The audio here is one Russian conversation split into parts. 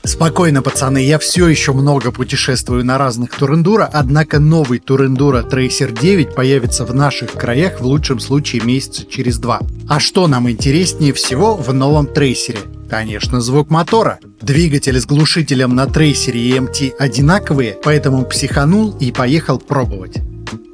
Спокойно, пацаны, я все еще много путешествую на разных турендуро, однако новый турендуро Tracer 9 появится в наших краях в лучшем случае месяца через 2. А что нам интереснее всего в новом трейсере? Конечно, звук мотора. Двигатель с глушителем на трейсере и MT одинаковые, поэтому психанул и поехал пробовать.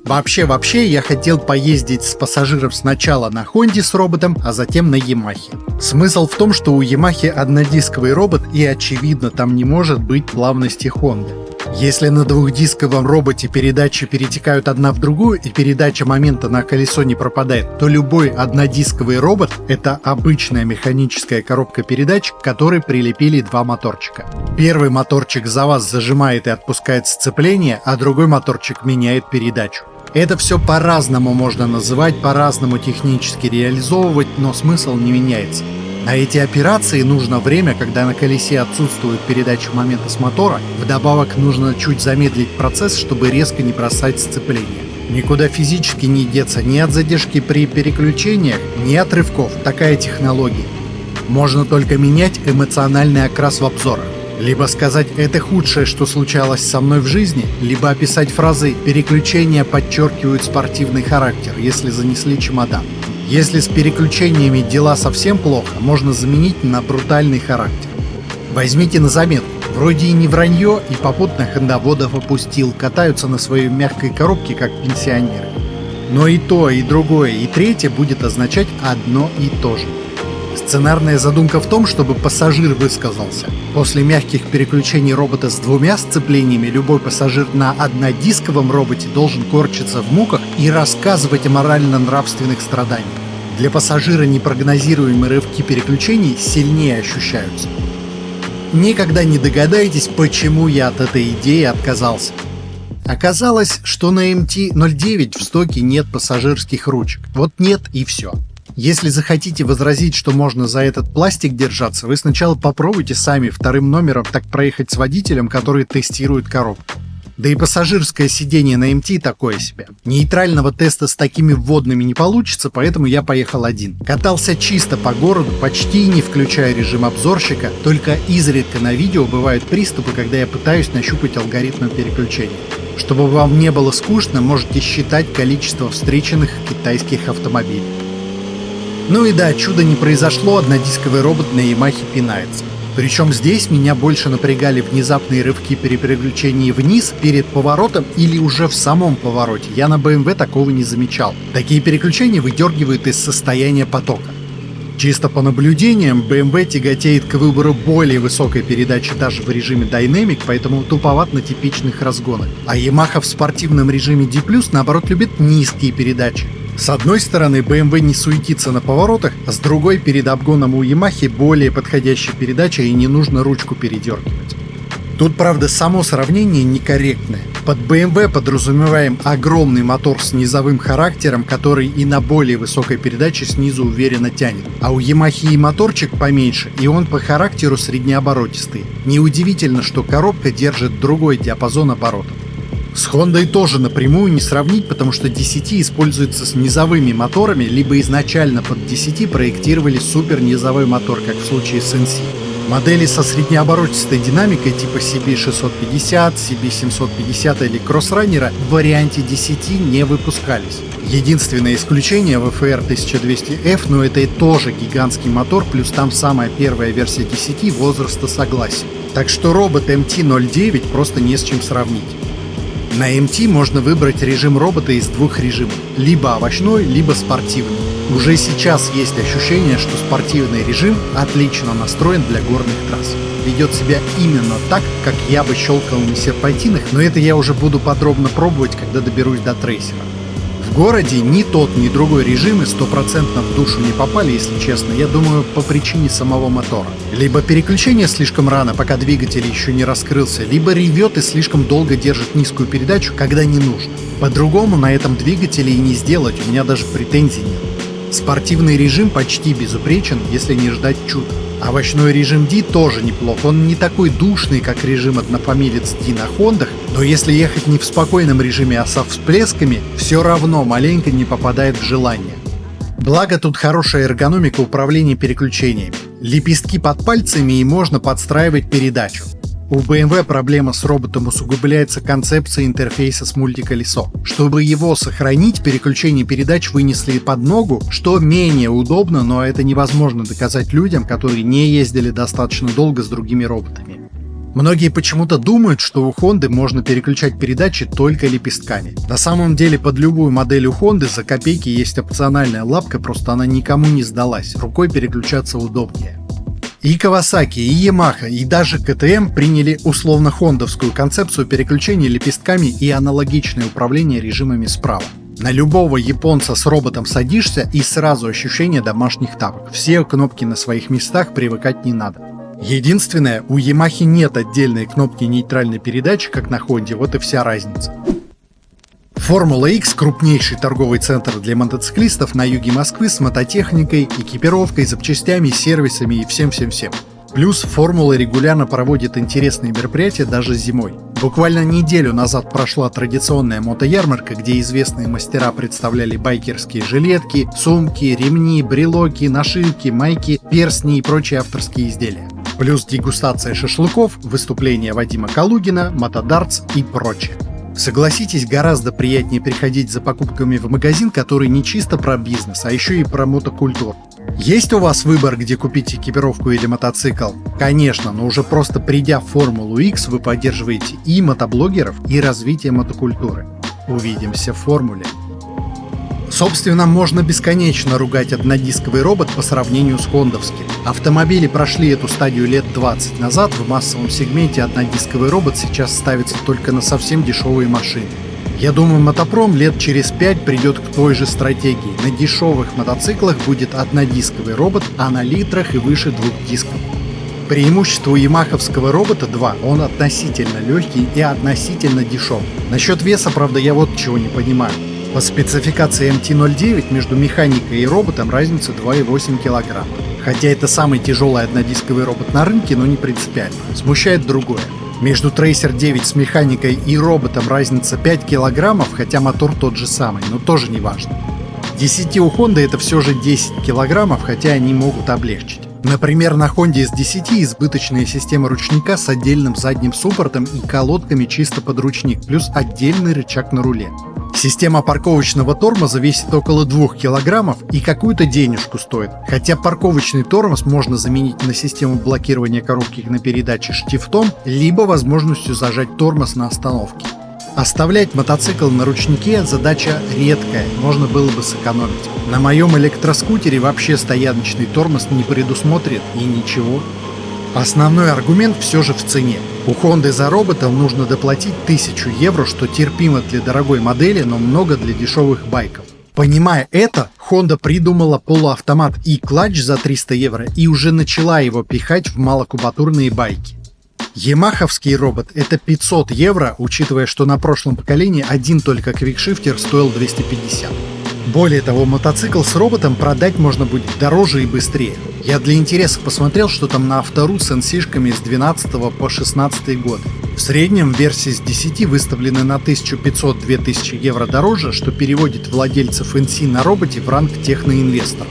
Вообще, я хотел поездить с пассажиром сначала на Хонде с роботом, а затем на Ямахе. Смысл в том, что у Ямахи однодисковый робот и очевидно там не может быть плавности Хонды. Если на двухдисковом роботе передачи перетекают одна в другую и передача момента на колесо не пропадает, то любой однодисковый робот — это обычная механическая коробка передач, к которой прилепили два моторчика. Первый моторчик за вас зажимает и отпускает сцепление, а другой моторчик меняет передачу. Это все по-разному можно называть, по-разному технически реализовывать, но смысл не меняется. На эти операции нужно время, когда на колесе отсутствует передача момента с мотора, вдобавок нужно чуть замедлить процесс, чтобы резко не бросать сцепление. Никуда физически не деться ни от задержки при переключениях, ни от рывков, такая технология. Можно только менять эмоциональный окрас в обзорах. Либо сказать «это худшее, что случалось со мной в жизни», либо описать фразой «переключения подчеркивают спортивный характер, если занесли чемодан». Если с переключениями дела совсем плохо, можно заменить на брутальный характер. Возьмите на заметку, вроде и не вранье, и попутно хондоводов опустил, катаются на своей мягкой коробке, как пенсионеры. Но и то, и другое, и третье будет означать одно и то же. Сценарная задумка в том, чтобы пассажир высказался. После мягких переключений робота с двумя сцеплениями любой пассажир на однодисковом роботе должен корчиться в муках и рассказывать о морально-нравственных страданиях. Для пассажира непрогнозируемые рывки переключений сильнее ощущаются. Никогда не догадаетесь, почему я от этой идеи отказался. Оказалось, что на MT-09 в стоке нет пассажирских ручек. Вот нет и все. Если захотите возразить, что можно за этот пластик держаться, вы сначала попробуйте сами вторым номером так проехать с водителем, который тестирует коробку. Да и пассажирское сиденье на MT такое себе. Нейтрального теста с такими вводными не получится, поэтому я поехал один. Катался чисто по городу, почти не включая режим обзорщика, только изредка на видео бывают приступы, когда я пытаюсь нащупать алгоритмы переключения. Чтобы вам не было скучно, можете считать количество встреченных китайских автомобилей. Ну и да, чудо не произошло, однодисковый робот на Ямахе пинается. Причем здесь меня больше напрягали внезапные рывки при переключении вниз перед поворотом или уже в самом повороте. Я на BMW такого не замечал. Такие переключения выдергивают из состояния потока. Чисто по наблюдениям, BMW тяготеет к выбору более высокой передачи даже в режиме Dynamic, поэтому туповат на типичных разгонах. А Yamaha в спортивном режиме D+, наоборот, любит низкие передачи. С одной стороны, BMW не суетится на поворотах, а с другой, перед обгоном у Yamaha более подходящая передача и не нужно ручку передергивать. Тут, правда, само сравнение некорректное. Под BMW подразумеваем огромный мотор с низовым характером, который и на более высокой передаче снизу уверенно тянет. А у Yamaha и моторчик поменьше, и он по характеру среднеоборотистый. Неудивительно, что коробка держит другой диапазон оборотов. С Хондой тоже напрямую не сравнить, потому что DCT используется с низовыми моторами, либо изначально под DCT проектировали супер низовой мотор, как в случае с NC. Модели со среднеоборотистой динамикой типа CB650, CB750 или Crossrunner в варианте DCT не выпускались. Единственное исключение VFR 1200F, но это и тоже гигантский мотор, плюс там самая первая версия DCT возраста согласия. Так что робот MT-09 просто не с чем сравнить. На MT можно выбрать режим робота из двух режимов, либо овощной, либо спортивный. Уже сейчас есть ощущение, что спортивный режим отлично настроен для горных трасс. Ведет себя именно так, как я бы щелкал на серпантинах, но это я уже буду подробно пробовать, когда доберусь до трейсера. В городе ни тот, ни другой режимы 100% в душу не попали, если честно, я думаю, по причине самого мотора. Либо переключение слишком рано, пока двигатель еще не раскрылся, либо ревет и слишком долго держит низкую передачу, когда не нужно. По-другому на этом двигателе и не сделать, у меня даже претензий нет. Спортивный режим почти безупречен, если не ждать чуда. Овощной режим D тоже неплох, он не такой душный, как режим однофамилец D на Хондах, но если ехать не в спокойном режиме, а со всплесками, все равно маленько не попадает в желание. Благо тут хорошая эргономика управления переключениями. Лепестки под пальцами и можно подстраивать передачу. У BMW проблема с роботом усугубляется концепцией интерфейса с мультиколесо. Чтобы его сохранить, переключение передач вынесли под ногу, что менее удобно, но это невозможно доказать людям, которые не ездили достаточно долго с другими роботами. Многие почему-то думают, что у Honda можно переключать передачи только лепестками. На самом деле под любую модель у Honda за копейки есть опциональная лапка, просто она никому не сдалась, рукой переключаться удобнее. И Kawasaki, и Yamaha, и даже KTM приняли условно-хондовскую концепцию переключения лепестками и аналогичное управление режимами справа. На любого японца с роботом садишься и сразу ощущение домашних тапок. Все кнопки на своих местах, привыкать не надо. Единственное, у Yamaha нет отдельной кнопки нейтральной передачи, как на Honda, вот и вся разница. Формула X – крупнейший торговый центр для мотоциклистов на юге Москвы с мототехникой, экипировкой, запчастями, сервисами и всем-всем-всем. Плюс Формула регулярно проводит интересные мероприятия даже зимой. Буквально неделю назад прошла традиционная мотоярмарка, где известные мастера представляли байкерские жилетки, сумки, ремни, брелоки, нашивки, майки, перстни и прочие авторские изделия. Плюс дегустация шашлыков, выступления Вадима Калугина, мотодартс и прочее. Согласитесь, гораздо приятнее приходить за покупками в магазин, который не чисто про бизнес, а еще и про мотокультуру. Есть у вас выбор, где купить экипировку или мотоцикл? Конечно, но уже просто придя в Формулу X, вы поддерживаете и мотоблогеров, и развитие мотокультуры. Увидимся в Формуле. Собственно, можно бесконечно ругать однодисковый робот по сравнению с хондовским. Автомобили прошли эту стадию лет 20 назад, в массовом сегменте однодисковый робот сейчас ставится только на совсем дешевые машины. Я думаю, мотопром лет через 5 придет к той же стратегии. На дешевых мотоциклах будет однодисковый робот, а на литрах и выше 2 дисков. Преимущество ямаховского робота 2. Он относительно легкий и относительно дешевый. Насчет веса, правда, я вот чего не понимаю. По спецификации MT-09 между механикой и роботом разница 2,8 кг. Хотя это самый тяжелый однодисковый робот на рынке, но не принципиально. Смущает другое. Между Tracer 9 с механикой и роботом разница 5 кг, хотя мотор тот же самый, но тоже не важно. 10 у Honda это все же 10 кг, хотя они могут облегчить. Например, на Honda S10 избыточная система ручника с отдельным задним суппортом и колодками чисто под ручник, плюс отдельный рычаг на руле. Система парковочного тормоза весит около 2 кг и какую-то денежку стоит, хотя парковочный тормоз можно заменить на систему блокирования коробки на передаче штифтом, либо возможностью зажать тормоз на остановке. Оставлять мотоцикл на ручнике – задача редкая, можно было бы сэкономить. На моем электроскутере вообще стояночный тормоз не предусмотрен и ничего. Основной аргумент все же в цене. У Honda за роботом нужно доплатить 1000 евро, что терпимо для дорогой модели, но много для дешевых байков. Понимая это, Honda придумала полуавтомат E-Clutch за 300 евро и уже начала его пихать в малокубатурные байки. Ямаховский робот – это 500 евро, учитывая, что на прошлом поколении один только квикшифтер стоил 250. Более того, мотоцикл с роботом продать можно будет дороже и быстрее. Я для интереса посмотрел, что там на Автору с NC-шками с 12 по 16 годы. В среднем версии с 10 выставлены на 1500-2000 евро дороже, что переводит владельцев NC на роботе в ранг техноинвесторов.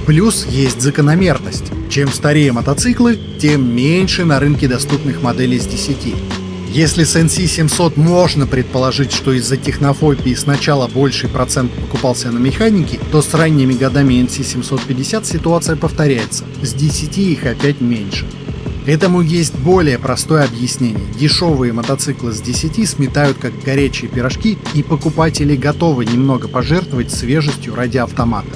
Плюс есть закономерность. Чем старее мотоциклы, тем меньше на рынке доступных моделей с 10. Если с NC700 можно предположить, что из-за технофобии сначала больший процент покупался на механике, то с ранними годами NC750 ситуация повторяется. С 10 их опять меньше. Этому есть более простое объяснение. Дешевые мотоциклы с 10 сметают как горячие пирожки, и покупатели готовы немного пожертвовать свежестью ради автомата.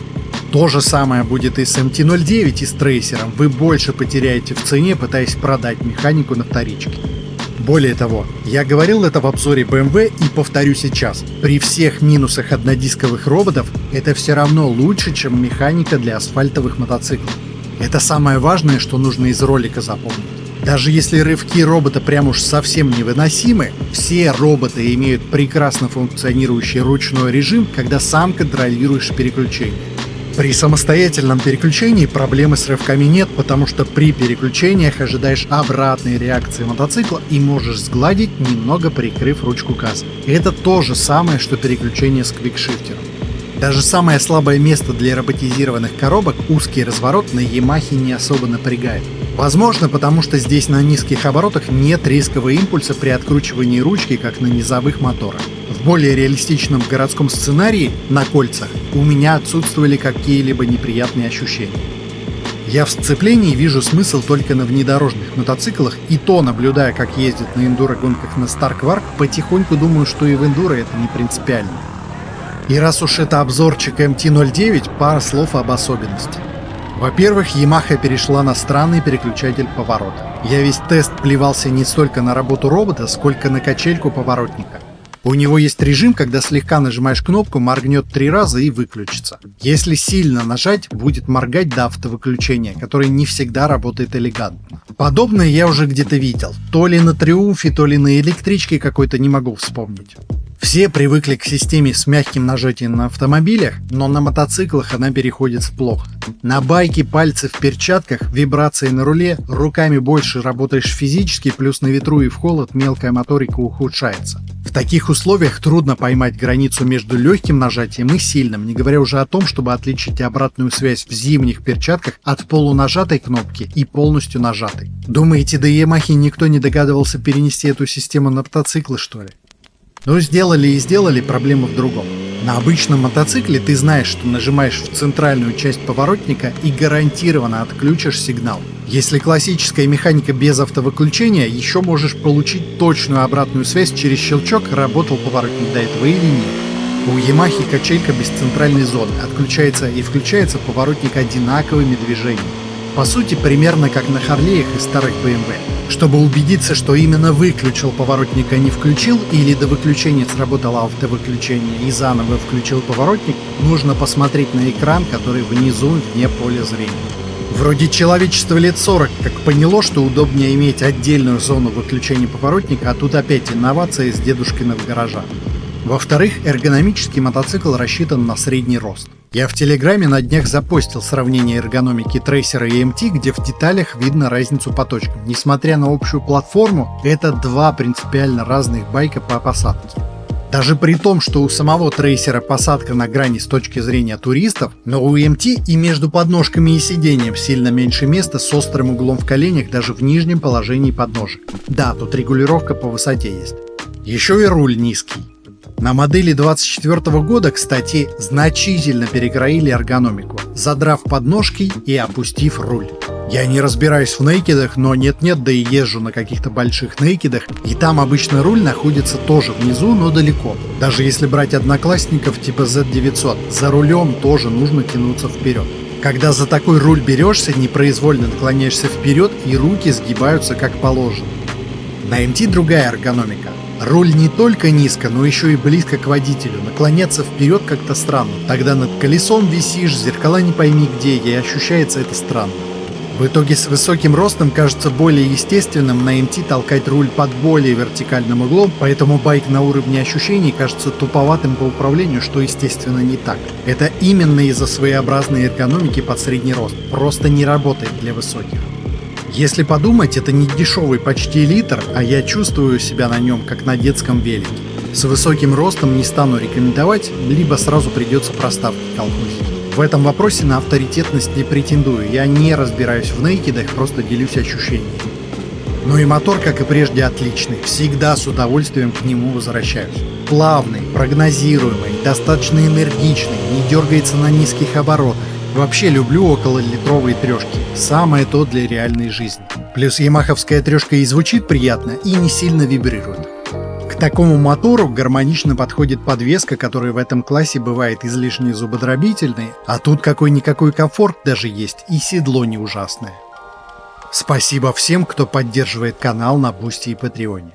То же самое будет и с MT-09 и с трейсером. Вы больше потеряете в цене, пытаясь продать механику на вторичке. Более того, я говорил это в обзоре BMW и повторю сейчас. При всех минусах однодисковых роботов это все равно лучше, чем механика для асфальтовых мотоциклов. Это самое важное, что нужно из ролика запомнить. Даже если рывки робота прям уж совсем невыносимы, все роботы имеют прекрасно функционирующий ручной режим, когда сам контролируешь переключение. При самостоятельном переключении проблемы с рывками нет, потому что при переключениях ожидаешь обратной реакции мотоцикла и можешь сгладить, немного прикрыв ручку газа. Это то же самое, что переключение с квикшифтером. Даже самое слабое место для роботизированных коробок, узкий разворот, на Yamaha не особо напрягает. Возможно, потому что здесь на низких оборотах нет резкого импульса при откручивании ручки, как на низовых моторах. В более реалистичном городском сценарии на кольцах у меня отсутствовали какие-либо неприятные ощущения. Я в сцеплении вижу смысл только на внедорожных мотоциклах, и то, наблюдая, как ездят на эндуро-гонках на Старкварк, потихоньку думаю, что и в эндуро это не принципиально. И раз уж это обзорчик MT-09, пара слов об особенностях. Во-первых, Yamaha перешла на странный переключатель поворота. Я весь тест плевался не столько на работу робота, сколько на качельку поворотника. У него есть режим, когда слегка нажимаешь кнопку, моргнет 3 раза и выключится. Если сильно нажать, будет моргать до автовыключения, которое не всегда работает элегантно. Подобное я уже где-то видел. То ли на Триумфе, то ли на электричке какой-то, не могу вспомнить. Все привыкли к системе с мягким нажатием на автомобилях, но на мотоциклах она переходит плохо. На байке пальцы в перчатках, вибрации на руле, руками больше работаешь физически, плюс на ветру и в холод мелкая моторика ухудшается. В таких условиях трудно поймать границу между легким нажатием и сильным, не говоря уже о том, чтобы отличить обратную связь в зимних перчатках от полунажатой кнопки и полностью нажатой. Думаете, до Yamaha никто не догадывался перенести эту систему на мотоциклы, что ли? Ну, сделали и сделали, проблема в другом. На обычном мотоцикле ты знаешь, что нажимаешь в центральную часть поворотника и гарантированно отключишь сигнал. Если классическая механика без автовыключения, еще можешь получить точную обратную связь через щелчок, работал поворотник до этого или нет. У Yamaha качелька без центральной зоны, отключается и включается поворотник одинаковыми движениями. По сути, примерно как на Харлеях и старых BMW. Чтобы убедиться, что именно выключил поворотник, а не включил, или до выключения сработало автовыключение и заново включил поворотник, нужно посмотреть на экран, который внизу, вне поля зрения. Вроде человечество лет 40 как поняло, что удобнее иметь отдельную зону выключения поворотника, а тут опять инновация с дедушкиных гаража. Во-вторых, эргономический мотоцикл рассчитан на средний рост. Я в Телеграме на днях запостил сравнение эргономики Трейсера и MT, где в деталях видно разницу по точкам. Несмотря на общую платформу, это два принципиально разных байка по посадке. Даже при том, что у самого Трейсера посадка на грани с точки зрения туристов, но у MT и между подножками и сиденьем сильно меньше места с острым углом в коленях даже в нижнем положении подножек. Да, тут регулировка по высоте есть. Еще и руль низкий. На модели 2024 года, кстати, значительно перекроили эргономику, задрав подножки и опустив руль. Я не разбираюсь в нейкидах, но нет-нет, да и езжу на каких-то больших нейкидах, и там обычно руль находится тоже внизу, но далеко. Даже если брать одноклассников типа Z900, за рулем тоже нужно тянуться вперед. Когда за такой руль берешься, непроизвольно наклоняешься вперед, и руки сгибаются как положено. На MT другая эргономика. Руль не только низко, но еще и близко к водителю. Наклоняться вперед как-то странно. Тогда над колесом висишь, зеркала не пойми где, и ощущается это странно. В итоге с высоким ростом кажется более естественным на MT толкать руль под более вертикальным углом, поэтому байк на уровне ощущений кажется туповатым по управлению, что естественно не так. Это именно из-за своеобразной эргономики под средний рост. Просто не работает для высоких. Если подумать, это не дешевый почти литр, а я чувствую себя на нем как на детском велике. С высоким ростом не стану рекомендовать, либо сразу придется проставки колхозить. В этом вопросе на авторитетность не претендую, я не разбираюсь в нейкидах, просто делюсь ощущениями. Ну и мотор, как и прежде, отличный, всегда с удовольствием к нему возвращаюсь. Плавный, прогнозируемый, достаточно энергичный, не дергается на низких оборотах. Вообще люблю окололитровые трешки, самое то для реальной жизни. Плюс ямаховская трешка и звучит приятно, и не сильно вибрирует. К такому мотору гармонично подходит подвеска, которая в этом классе бывает излишне зубодробительной, а тут какой-никакой комфорт даже есть, и седло не ужасное. Спасибо всем, кто поддерживает канал на Бусти и Патреоне.